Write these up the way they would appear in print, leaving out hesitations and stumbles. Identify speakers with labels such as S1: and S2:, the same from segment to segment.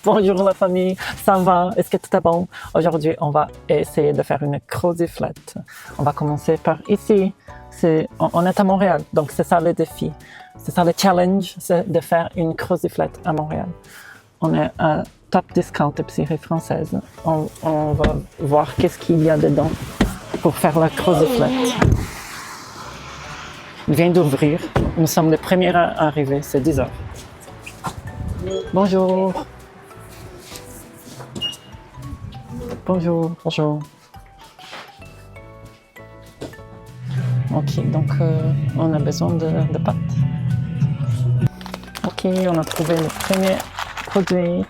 S1: Bonjour la famille, ça va? Est-ce que tout est bon? Aujourd'hui, on va essayer de faire une croziflette. On va commencer par ici. On est à Montréal, donc c'est ça le défi. C'est ça le challenge, c'est de faire une croziflette à Montréal. On est à Top Discount épicerie française. On va voir qu'est-ce qu'il y a dedans pour faire la croziflette. Il vient d'ouvrir. Nous sommes les premiers à arriver, c'est 10h. Bonjour. Bonjour, bonjour. Ok, donc on a besoin de pâtes. Ok, on a trouvé le premier produit,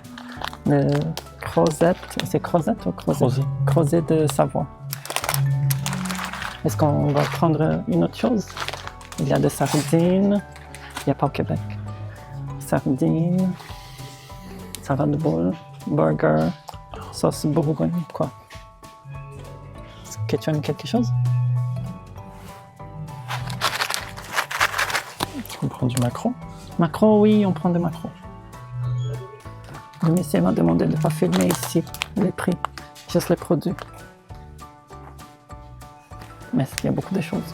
S1: le crozet. C'est crozet ou crozet?
S2: Crozet.
S1: Crozet de Savoie. Est-ce qu'on va prendre une autre chose? Il y a des sardines. Il n'y a pas au Québec. Sardines, salade de boule, burger, sauce bourgogne, quoi. Est-ce que tu aimes quelque chose?
S2: On prend du maquereau.
S1: Maquereau, oui, on prend des maquereaux. Le monsieur m'a demandé de ne pas filmer ici les prix, juste les produits. Mais il y a beaucoup de choses.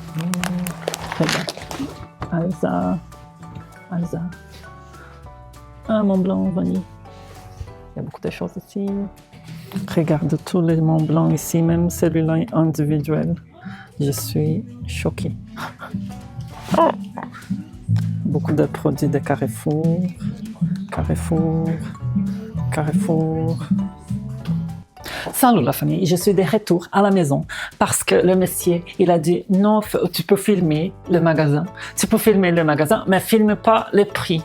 S1: Regarde. Alza. Un Mont Blanc vanille. Il y a beaucoup de choses ici. Regarde tous les Mont Blanc ici, même celui-là est individuel. Je suis choquée. Beaucoup de produits de Carrefour. Salut la famille, je suis de retour à la maison parce que le monsieur, il a dit non, tu peux filmer le magasin. Mais filme pas les prix.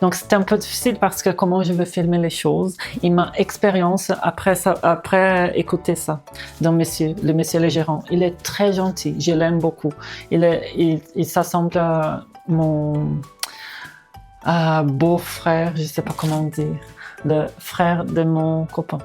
S1: Donc c'était un peu difficile parce que comment je veux filmer les choses. Il m'a expérience après écouter ça. Donc le monsieur le gérant, il est très gentil, je l'aime beaucoup. Il s'assemble à mon beau-frère, je sais pas comment dire, le frère de mon copain.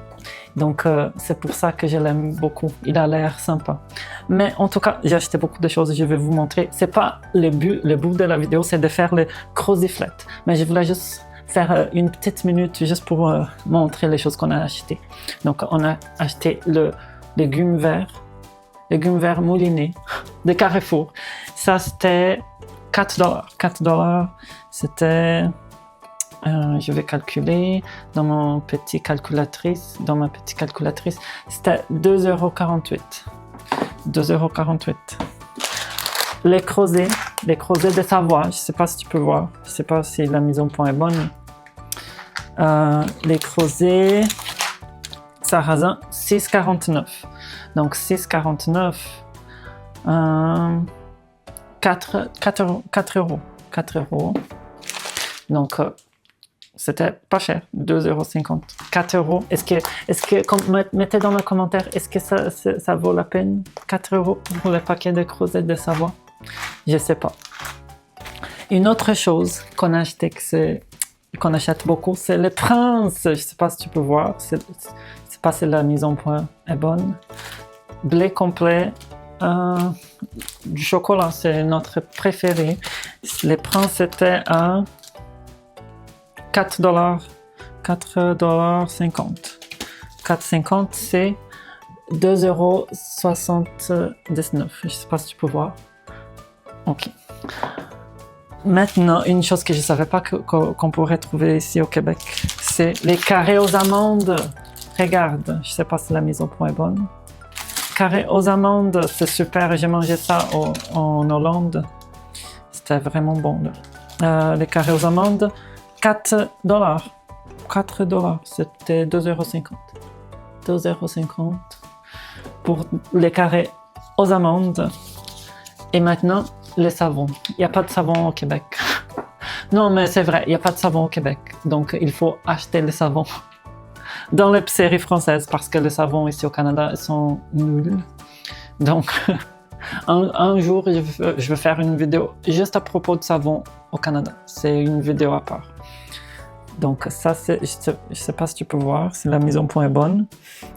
S1: Donc c'est pour ça que je l'aime beaucoup. Il a l'air sympa. Mais en tout cas, j'ai acheté beaucoup de choses. Je vais vous montrer. C'est pas le but de la vidéo, c'est de faire le croziflette. Mais je voulais juste faire une petite minute juste pour montrer les choses qu'on a achetées. Donc on a acheté le légumes verts moulinés de Carrefour. Ça c'était $4. $4, c'était je vais calculer dans ma petite calculatrice, c'était €2,48. €2,48. Les crozets de Savoie, je ne sais pas si tu peux voir, je ne sais pas si la mise en point est bonne. Les crozets sarrasin, $6,49. Donc $6,49, 4 euros. Donc c'était pas cher, €2,50, 4 euros. Est-ce que mettez dans les commentaires, est-ce que ça vaut la peine 4 euros pour le paquet de crozet de Savoie? Je sais pas. Une autre chose qu'on a acheté, qu'on achète beaucoup, c'est le Prince. Je sais pas si tu peux voir, c'est pas si la mise en point est bonne. Blé complet, du chocolat, c'est notre préféré. Le Prince c'était à $4, $4,50. $4,50, c'est €2,79. Je ne sais pas si tu peux voir. Ok. Maintenant, une chose que je ne savais pas qu'on pourrait trouver ici au Québec, c'est les carrés aux amandes. Regarde, je ne sais pas si la mise au point est bonne. Carrés aux amandes, c'est super. J'ai mangé ça en Hollande. C'était vraiment bon. Les carrés aux amandes, $4. $4, c'était €2,50. €2,50 pour les carrés aux amandes. Et maintenant, le savon. Il n'y a pas de savon au Québec. Non, mais c'est vrai, il n'y a pas de savon au Québec. Donc, il faut acheter le savon dans l'épicerie française parce que les savons ici au Canada ils sont nuls. Donc, un jour, je vais faire une vidéo juste à propos de savon au Canada. C'est une vidéo à part. Donc ça, je ne sais pas si tu peux voir, si la mise en point est bonne.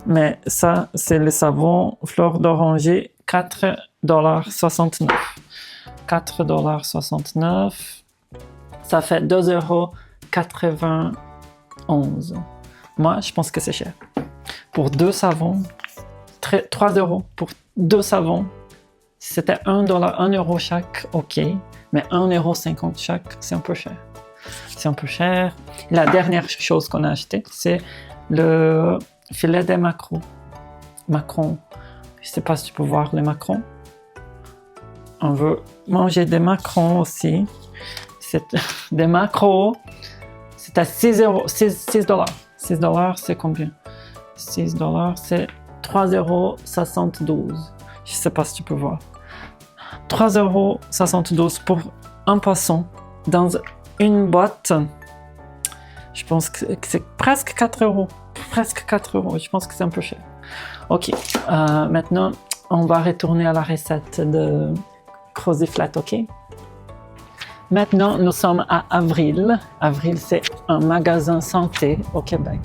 S1: Mais ça, c'est le savon fleur d'oranger, $4,69. $4,69. Ça fait €2,91. Moi, je pense que c'est cher. Pour 2 savons, 3 € pour 2 savons. Si c'était $1 chaque, ok. Mais 1,50 € chaque, c'est un peu cher. C'est un peu cher. La dernière chose qu'on a acheté, c'est le filet des maquereaux. Macarons. Je ne sais pas si tu peux voir les macarons. On veut manger des macarons aussi. C'est des maquereaux. C'est à 6 €. 6 $. 6 $, c'est combien? 6 $, c'est 3,72 €. Je ne sais pas si tu peux voir. 3,72 € pour un poisson dans une boîte. Je pense que c'est presque 4 €. Presque 4 €. Je pense que c'est un peu cher. Ok. Maintenant, on va retourner à la recette de Crozet Flat, ok? Maintenant, nous sommes à Avril. Avril, c'est un magasin santé au Québec.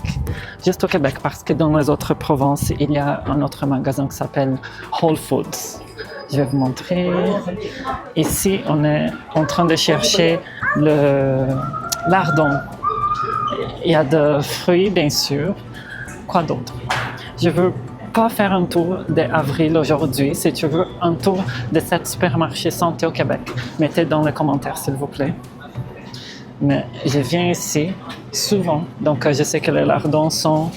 S1: Juste au Québec, parce que dans les autres provinces, il y a un autre magasin qui s'appelle Whole Foods. Je vais vous montrer. Ici, on est en train de chercher le lardon. Il y a des fruits, bien sûr. Quoi d'autre? Je veux pas faire un tour d'Avril aujourd'hui. Si tu veux un tour de cet supermarché santé au Québec, mettez dans les commentaires, s'il vous plaît. Mais je viens ici souvent, donc je sais que les lardons sont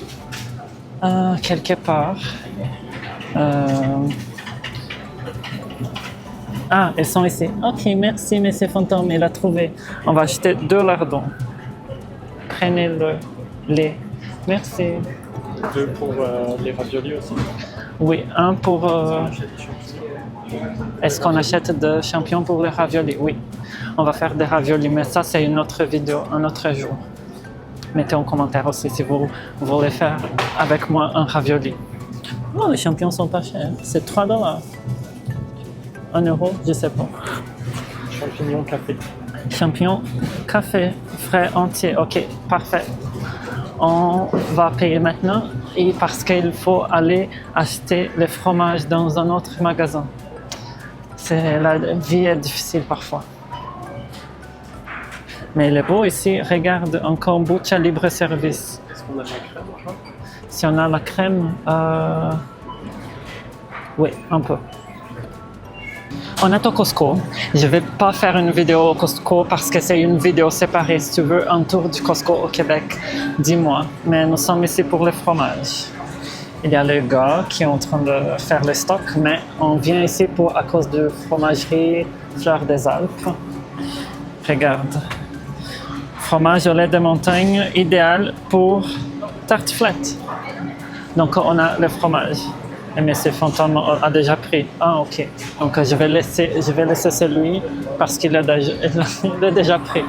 S1: quelque part. Ah, ils sont ici. Ok, merci, Monsieur Fantôme, il a trouvé. On va acheter 2 lardons. Prenez-le. Les. Merci.
S2: 2 pour les raviolis aussi.
S1: Oui, un pour... Est-ce qu'on achète des champignons pour les raviolis? Oui, on va faire des raviolis, mais ça c'est une autre vidéo, un autre jour. Mettez en commentaire aussi si vous voulez faire avec moi un ravioli. Oh, les champignons sont pas chers, c'est 3 $. 1 €, je sais pas.
S2: Champignons café.
S1: Champignons, café, frais entier, ok, parfait. On va payer maintenant et parce qu'il faut aller acheter le fromage dans un autre magasin. La vie est difficile parfois. Mais il est beau ici. Regarde, un kombucha libre-service.
S2: Est-ce qu'on a de la crème encore?
S1: Si on a la crème, oui, un peu. On est au Costco. Je ne vais pas faire une vidéo au Costco parce que c'est une vidéo séparée. Si tu veux un tour du Costco au Québec, dis-moi. Mais nous sommes ici pour le fromage. Il y a le gars qui est en train de faire le stock, mais on vient ici à cause de fromagerie Fleur des Alpes. Regarde. Fromage au lait de montagne, idéal pour tartiflette. Donc on a le fromage. Et Monsieur Fantôme a déjà pris. Ah, ok. Donc je vais laisser celui parce qu'il l'a déjà pris.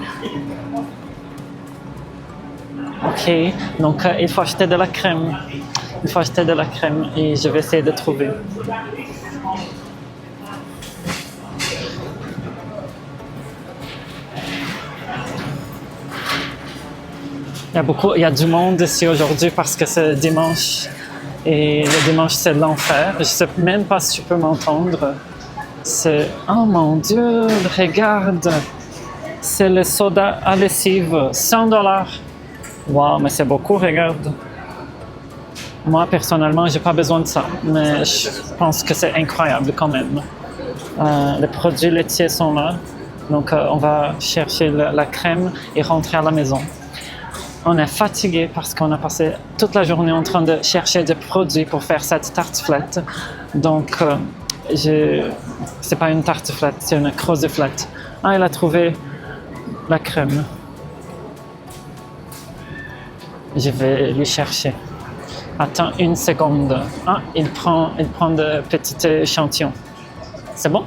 S1: Ok. Donc il faut acheter de la crème. Il faut acheter de la crème et je vais essayer de trouver. Il y a du monde ici aujourd'hui parce que c'est dimanche. Et le dimanche, c'est l'enfer. Je ne sais même pas si tu peux m'entendre. C'est... Oh mon Dieu, regarde! C'est le soda à lessive, 100 $. Wow, mais c'est beaucoup, regarde. Moi, personnellement, j'ai pas besoin de ça. Mais je pense que c'est incroyable quand même. Les produits laitiers sont là. Donc, on va chercher la crème et rentrer à la maison. On est fatigué parce qu'on a passé toute la journée en train de chercher des produits pour faire cette tartiflette. Donc, c'est pas une tartiflette, c'est une Crozet Flat. Ah, il a trouvé la crème. Je vais lui chercher. Attends une seconde. Ah, il prend de petits échantillons. C'est bon?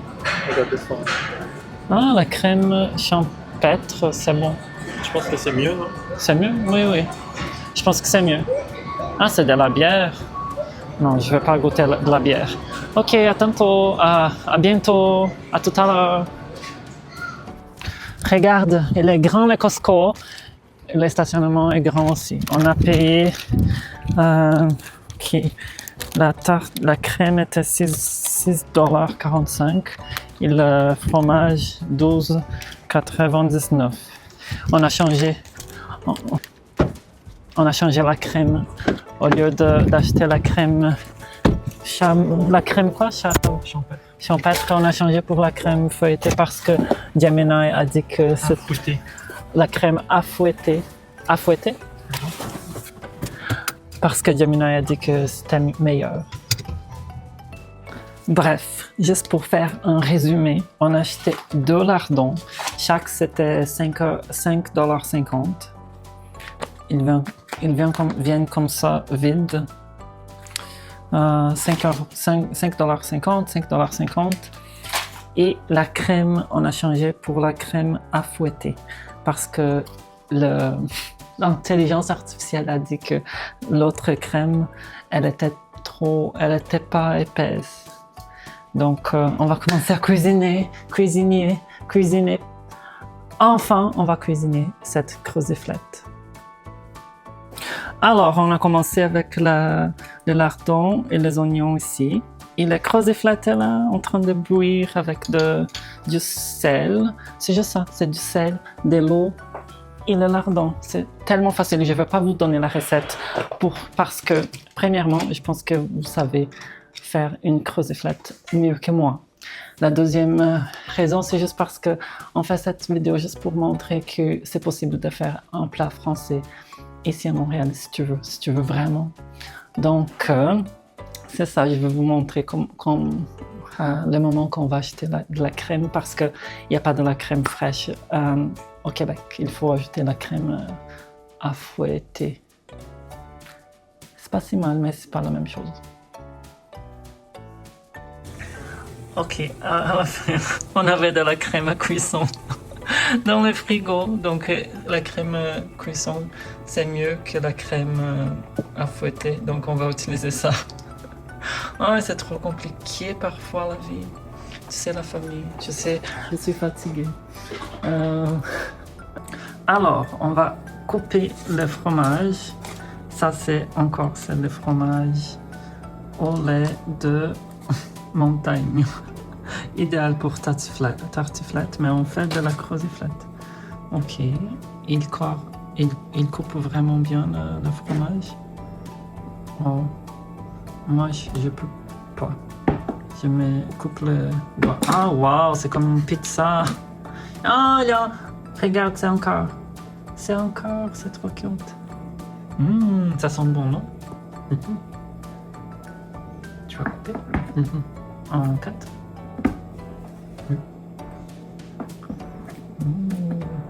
S1: Ah, la crème champêtre, c'est bon.
S2: Je pense que c'est mieux, non?
S1: C'est mieux? Oui, oui. Je pense que c'est mieux. Ah, c'est de la bière? Non, je ne vais pas goûter de la bière. Ok, à tantôt. À bientôt. À tout à l'heure. Regarde, il est grand le Costco. Le stationnement est grand aussi. On a payé... ok. La crème était 6,45 $ et le fromage 12,99 $. On a changé. On a changé la crème. Au lieu d'acheter la crème... La crème quoi?
S2: Champêtre.
S1: Champêtre, on a changé pour la crème feuilletée parce que Gemini a dit que c'est
S2: Fouetté.
S1: la crème à fouetter. À fouetter? Parce que Gemini a dit que c'était meilleur. Bref, juste pour faire un résumé, on a acheté 2 lardons. Chaque c'était 5,50$. Ils viennent comme ça, vides. 5,50$. Et la crème, on a changé pour la crème à fouetter. Parce que l'intelligence artificielle a dit que l'autre crème, elle était pas épaisse. Donc, on va commencer à cuisiner. Enfin, on va cuisiner cette croziflette. Alors, on a commencé avec le lardon et les oignons ici. Et la croziflette est là, en train de bouillir avec du sel. C'est juste ça, c'est du sel, de l'eau et le lardon. C'est tellement facile. Je ne vais pas vous donner la recette parce que, premièrement, je pense que vous savez faire une croziflette mieux que moi. La deuxième raison, c'est juste parce que on fait cette vidéo juste pour montrer que c'est possible de faire un plat français ici à Montréal, si tu veux vraiment. Donc, c'est ça, je vais vous montrer le moment qu'on va acheter de la crème parce qu'il n'y a pas de la crème fraîche au Québec. Il faut ajouter la crème à fouetter. C'est pas si mal, mais c'est pas la même chose. Ok, à la fin, on avait de la crème à cuisson dans le frigo. Donc, la crème à cuisson, c'est mieux que la crème à fouetter. Donc, on va utiliser ça. Oh, c'est trop compliqué parfois la vie. Tu sais, la famille, je sais, je suis fatiguée. Alors, on va couper le fromage. Ça, c'est le fromage au lait de montagne. Idéal pour tartiflette, mais on fait de la croziflette. Ok, il coupe vraiment bien le fromage. Oh. Moi, je peux pas. Je me coupe le doigt. Ah, wow, c'est comme une pizza. Ah, là, regarde, c'est encore, c'est trop cute. Ça sent bon, non? Tu vas couper? En 4.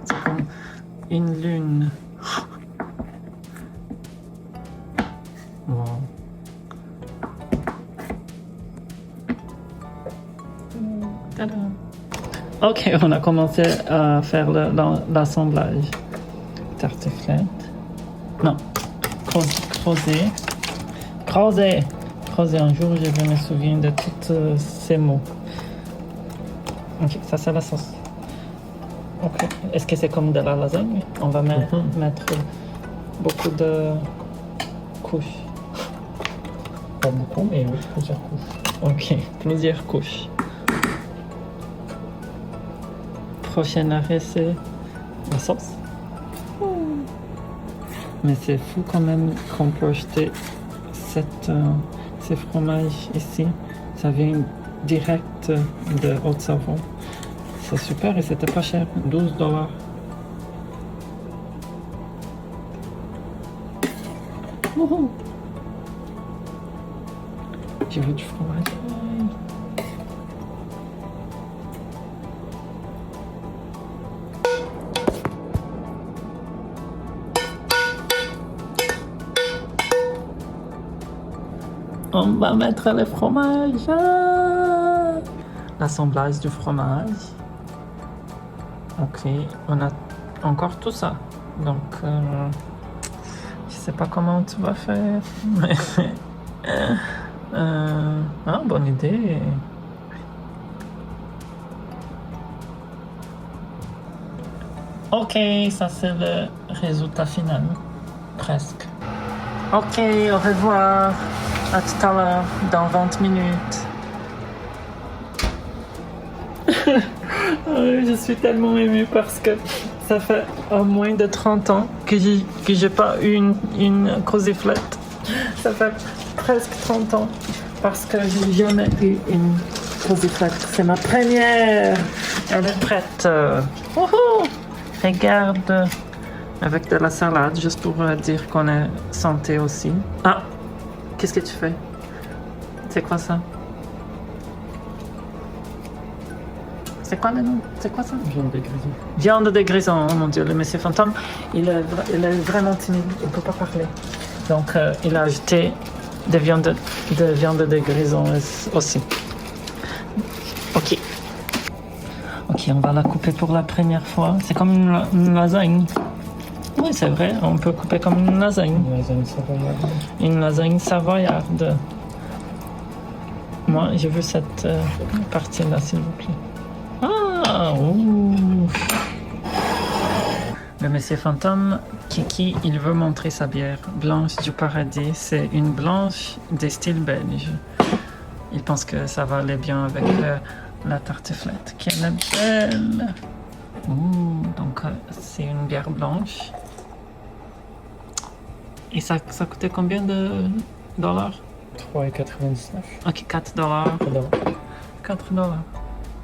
S1: C'est comme une lune. Wow. Ok, on a commencé à faire l'assemblage. Tartiflette. Non. Creuser. Un jour, je vais me souvenir de tous ces mots. Ok, ça c'est la sauce. Ok. Est-ce que c'est comme de la lasagne? On va mettre beaucoup de couches.
S2: Pas beaucoup, mais oui, plusieurs couches.
S1: Ok, plusieurs couches. Prochain arrêt, c'est la sauce. Mais c'est fou quand même qu'on peut acheter ces fromages ici. Ça vient direct de Haute-Savoie. C'est super et c'était pas cher, $12. Wouhou! Je veux du fromage. On va mettre le fromage. L'assemblage du fromage. Ok, on a encore tout ça. Donc, je sais pas comment tu vas faire. Bonne idée. Ok, ça c'est le résultat final. Presque. Ok, au revoir. À tout à l'heure, dans 20 minutes. Je suis tellement émue parce que Ça fait au moins de 30 ans que j'ai pas eu une Cozy Flat. Ça fait presque 30 ans parce que j'ai jamais eu une Cozy Flat. C'est ma première. Elle est prête. Wouhou! Regarde. Avec de la salade, juste pour dire qu'on est santé aussi. Ah! Qu'est-ce que tu fais? C'est quoi ça? C'est quoi le nom? C'est quoi ça?
S2: Viande de grison.
S1: Viande de grison, oh mon dieu, le monsieur fantôme, il est vraiment timide, il ne peut pas parler. Donc, il a ajouté de viande de grison aussi. Ok. Ok, on va la couper pour la première fois. C'est comme une lasagne. Oui, c'est vrai, on peut couper comme une lasagne.
S2: Une lasagne savoyarde.
S1: Une lasagne savoyarde. Moi, je veux cette partie-là, s'il vous plaît. Ah, ouh. Le monsieur fantôme, Kiki, il veut montrer sa bière. Blanche du paradis, c'est une blanche des styles belges. Il pense que ça va aller bien avec la tartiflette. Quelle est belle! Ouh, donc c'est une bière blanche. Et ça coûtait combien de dollars?
S2: 3,99.
S1: Ok, 4 dollars.
S2: Pardon.
S1: 4 dollars.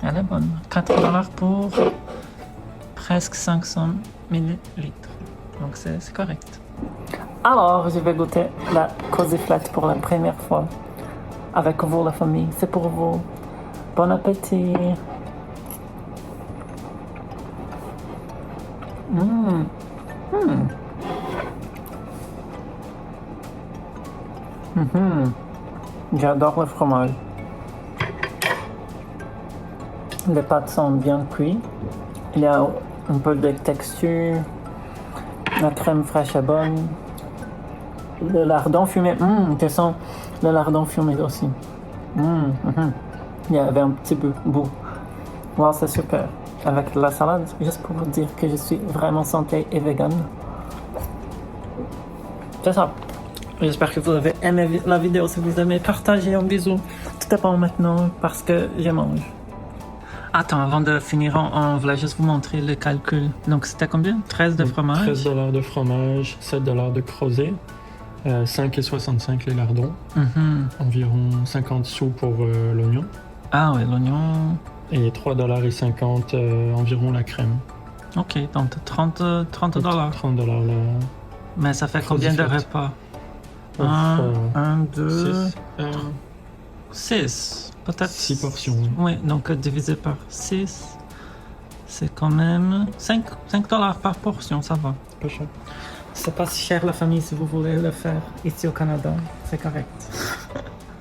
S1: Elle est bonne. 4 dollars pour presque 500 millilitres. Donc c'est correct. Alors, je vais goûter la Cozy Flat pour la première fois. Avec vous, la famille. C'est pour vous. Bon appétit. J'adore le fromage. Les pâtes sont bien cuites. Il y a un peu de texture. La crème fraîche est bonne. Le lardon fumé. Tu sens le lardon fumé aussi. Il y avait un petit bout. Wow, c'est super. Avec la salade, juste pour vous dire que je suis vraiment santé et vegan. C'est ça. J'espère que vous avez aimé la vidéo. Si vous aimez, partagez un bisou. Tout est bon maintenant parce que je mange. Attends, avant de finir, on voulait juste vous montrer le calcul. Donc, c'était combien? 13 de fromage?
S2: 13 $ de fromage, 7 $ de crozet, 5,65 les lardons, environ 50 sous pour l'oignon,
S1: Ah ouais, l'oignon.
S2: et 3,50 $ environ la crème.
S1: Ok, donc 30 dollars.
S2: 30 $ la...
S1: Mais ça fait combien de repas?
S2: Ouf,
S1: 1, 2,
S2: 6,
S1: 6. Peut-être
S2: 6 portions.
S1: Oui, donc divisé par 6, c'est quand même 5 dollars par portion, ça va.
S2: Pas cher.
S1: C'est pas si cher la famille si vous voulez le faire ici au Canada, c'est correct.